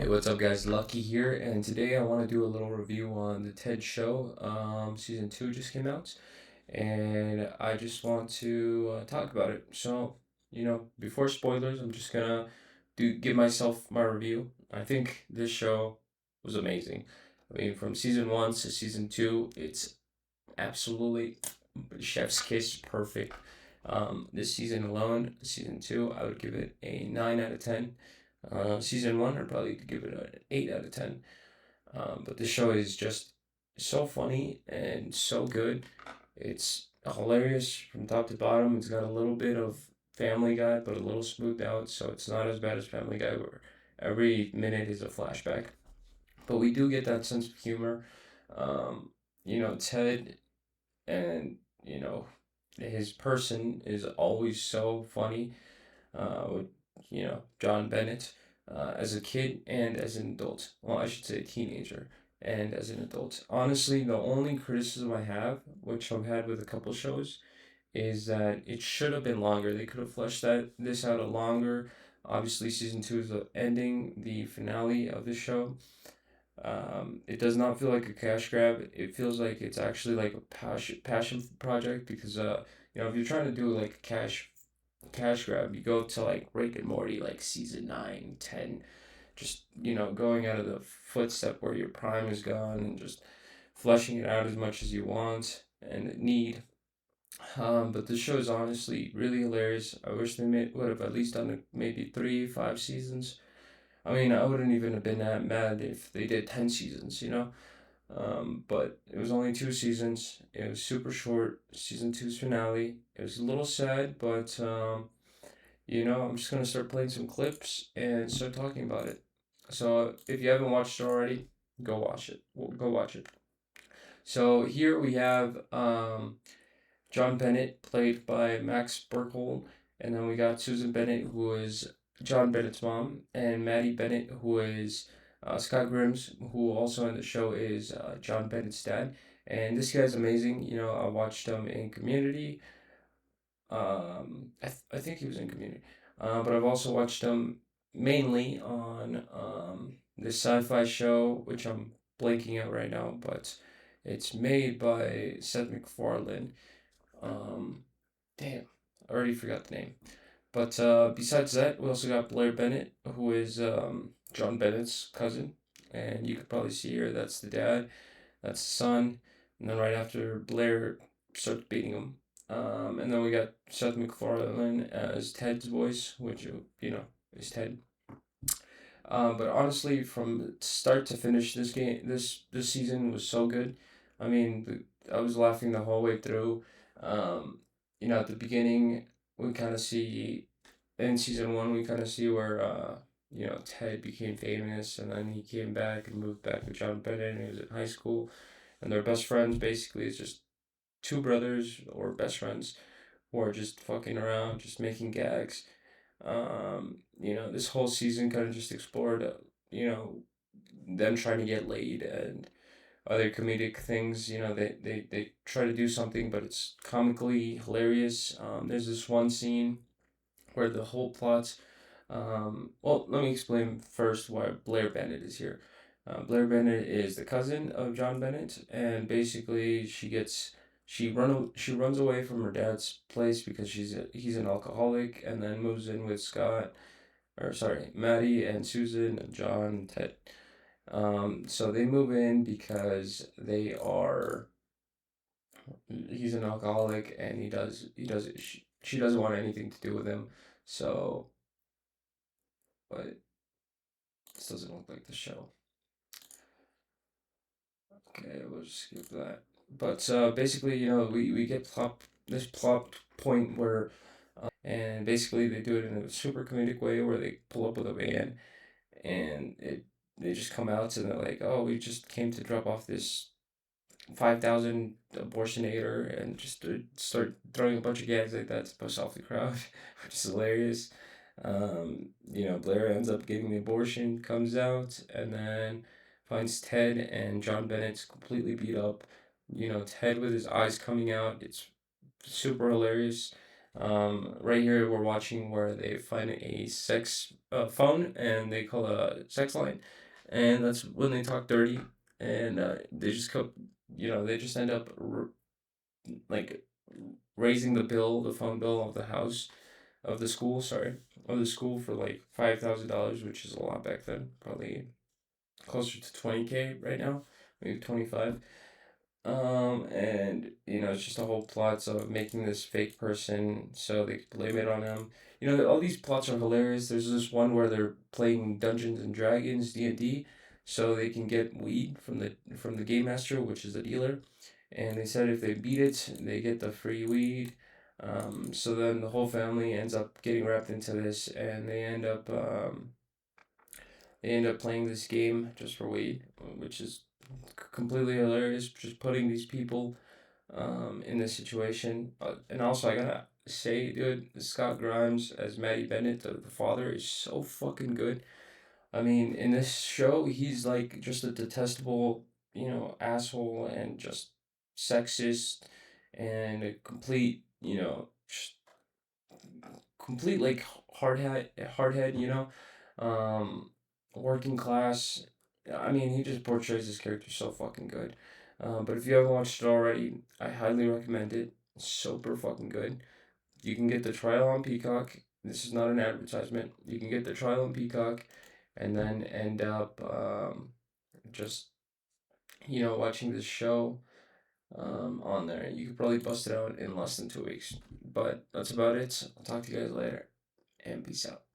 Hey, what's up, guys? Lucky here, and today I want to do a little review on the TED Show. Season 2 just came out, and I just want to talk about it. So, before spoilers, I'm just gonna give myself my review. I think this show was amazing. I mean, from season 1 to season 2, it's absolutely chef's kiss perfect. This season alone, season 2, I would give it a 9 out of 10. Season 1, I'd probably give it an 8 out of 10. But this show is just so funny and so good. It's hilarious from top to bottom. It's got a little bit of Family Guy, but a little smoothed out, so it's not as bad as Family Guy, where every minute is a flashback. But we do get that sense of humor. Um, Ted and, his person is always so funny. With John Bennett, as a kid and as an adult. Well, I should say teenager and as an adult. Honestly, the only criticism I have, which I've had with a couple shows, is that it should have been longer. They could have fleshed this out a longer. Obviously, season 2 is the ending, the finale of the show. It does not feel like a cash grab. It feels like it's actually like a passion project because if you're trying to do like a cash grab, you go to like Rick and Morty, like season 9, 10, just going out of the footstep where your prime is gone and just fleshing it out as much as you want and need. But this show is honestly really hilarious. I wish would have at least done maybe 3, 5 seasons. I mean, I wouldn't even have been that mad if they did 10 seasons. But it was only 2 seasons. It was super short. Season two's finale. It was a little sad, but I'm just gonna start playing some clips and start talking about it. So if you haven't watched it already, go watch it. Go watch it. So here we have John Bennett, played by Max Burkhold, and then we got Susan Bennett, who is John Bennett's mom, and Maddie Bennett, who is Scott Grimm's, who also in the show is John Bennett's dad. And this guy's amazing. I watched him in Community. I think he was in Community, but I've also watched him mainly on this sci-fi show, which I'm blanking out right now, but it's made by Seth MacFarlane. Um, Damn, I already forgot the name. But besides that, we also got Blair Bennett, who is John Bennett's cousin, and you could probably see here that's the dad, that's the son, and then right after Blair starts beating him. And then we got Seth MacFarlane as Ted's voice, which is Ted. But honestly, from start to finish, this season was so good. I mean, I was laughing the whole way through. Um, at the beginning, we kind of see in season 1, we kind of see where Ted became famous, and then he came back and moved back with John Bennett, and he was in high school, and they're best friends. Basically, it's just two brothers or best friends who are just fucking around, just making gags. This whole season kind of just explored, them trying to get laid and other comedic things. They try to do something, but it's comically hilarious. There's this one scene where the whole plot. Well, let me explain first why Blair Bennett is here. Blair Bennett is the cousin of John Bennett, and basically she runs away from her dad's place because he's an alcoholic, and then moves in with Maddie and Susan and John and Ted. So they move in because he's an alcoholic, and she doesn't want anything to do with him. So, but this doesn't look like the show. Okay, we'll just skip that. But basically, we get this plot point where, and basically they do it in a super comedic way where they pull up with a van, and they just come out and they're like, oh, we just came to drop off this 5,000 abortionator, and just start throwing a bunch of gags like that to piss off the crowd, which is hilarious. Blair ends up getting the abortion, comes out, and then finds Ted and John Bennett's completely beat up. Ted with his eyes coming out. It's super hilarious. Right here, we're watching where they find a sex phone and they call a sex line, and that's when they talk dirty, and they just they just end up like raising the phone bill of the house of the school, sorry, of the school for like $5,000, which is a lot back then, probably closer to 20K right now, maybe 25. And it's just a whole plots of making this fake person so they could blame it on him. All these plots are hilarious. There's this one where they're playing Dungeons and Dragons D&D, so they can get weed from the game master, which is the dealer. And they said if they beat it, they get the free weed. So then the whole family ends up getting wrapped into this, and they end up playing this game just for weed, which is completely hilarious. Just putting these people in this situation. And also, I gotta say, dude, Scott Grimes as Matty Bennett, the father, is so fucking good. I mean, in this show, he's like just a detestable, asshole and just sexist and a complete, complete like hardhead, um, working class. I mean, he just portrays his character so fucking good. But if you haven't watched it already, I highly recommend it. It's super fucking good. You can get the trial on Peacock. This is not an advertisement. You can get the trial on Peacock, and then end up just watching this show on there. You could probably bust it out in less than 2 weeks. But that's about it. I'll talk to you guys later, and peace out.